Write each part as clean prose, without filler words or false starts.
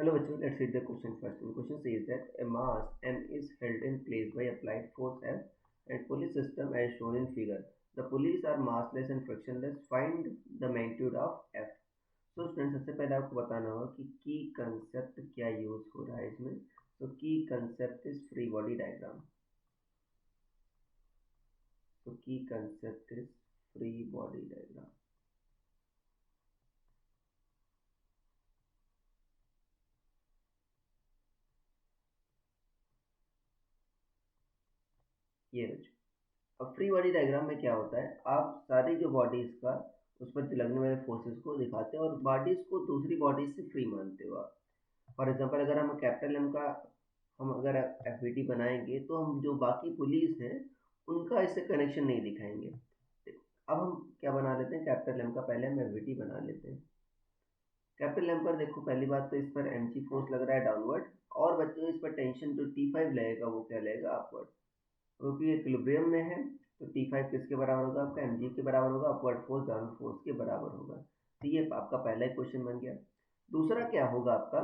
Hello, bachcho. Let's read the question first. The question says that a mass M is held in place by applied force F and pulley system as shown in figure. The pulleys are massless and frictionless. Find the magnitude of F. So student सबसे पहले आपको बताना होगा कि की concept क्या use हो रहा है इसमें. तो की concept is free body diagram. तो की concept is free body diagram. ये बच्चों, अब फ्री बॉडी डायग्राम में क्या होता है, आप सारी जो बॉडीज का उस पर लगने वाले फोर्सेस को दिखाते हैं और बॉडीज को दूसरी बॉडीज से फ्री मानते हो आप. फॉर एग्जांपल अगर हम कैपिटल एम का हम अगर एफ बनाएंगे तो हम जो बाकी पुलिस हैं उनका इससे कनेक्शन नहीं दिखाएंगे. अब हम क्या बना लेते हैं, कैपिटल एम का पहले हम एफ बना लेते हैं. कैपिटल एम पर देखो, पहली बात तो इस पर एम फोर्स लग रहा है डाउनवर्ड, और बच्चों इस पर टेंशन जो T5 लगेगा वो क्या लगेगा, अपवर्ड. क्योंकि इक्विलिब्रियम में है तो T5 किसके बराबर होगा, आपका mg के बराबर होगा, अपवर्ड फोर्स डाउनवर्ड फोर्स के बराबर होगा. तो ये आपका पहला क्वेश्चन बन गया. दूसरा क्या होगा आपका,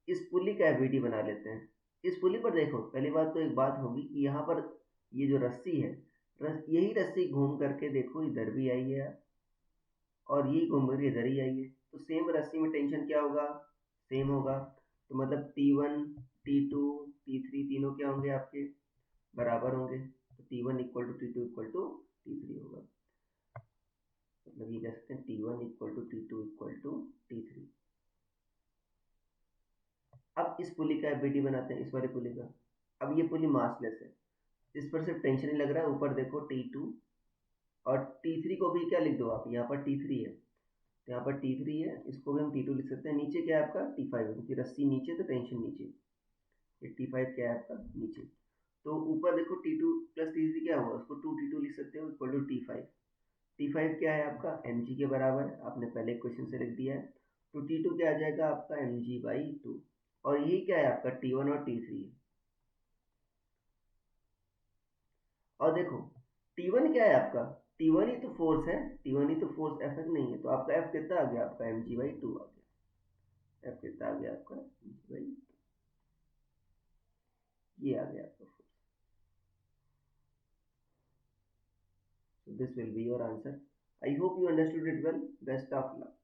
इस पुली का एफवीटी बना लेते हैं. इस पुली पर देखो, पहली बात तो एक बात होगी कि यहाँ पर ये जो रस्सी है, यही रस्सी घूम करके देखो इधर भी आई है और यही घूम कर इधर ही आई है. तो सेम रस्सी में टेंशन क्या होगा, सेम होगा. तो मतलब T1 T2 T3 तीनों क्या होंगे, आपके बराबर होंगे. तो T1 equal to T2 equal to T3 होगा. मतलब ये कह सकते हैं T1 equal to T2 equal to T3. अब इस पुली का एफबीटी बनाते हैं, इस वाले पुली का. अब ये पुली मासलेस है, इस पर सिर्फ टेंशन ही लग रहा है. ऊपर देखो T2 और T3 को भी क्या लिख दो आप, यहाँ पर T3 है तो यहाँ पर T3 है, इसको भी हम T2 लिख सकते हैं. नीचे क्या है आपका T5 है, क्योंकि रस्सी नीचे तो टेंशन नीचे. ये T5 क्या है आपका नीचे. तो ऊपर देखो T2 प्लस T3 क्या हुआ, उसको 2T2 लिख सकते हो इक्वल टू T5. T5 क्या है आपका mg के बराबर है, आपने पहले क्वेश्चन से लिख दिया है. तो T2 क्या आ जाएगा आपका mg/2. और यही क्या है आपका T1 और T3 है. और देखो T1 क्या है आपका, T1 ही तो फोर्स है, T1 ही तो फोर्स, F नहीं है. तो आपका F कितना आ गया, आपका mg/2 आ गया. F कितना आ गया आपका mg/2, ये आ गया आपका force. So this will be your answer. I hope you understood it well. Best of luck.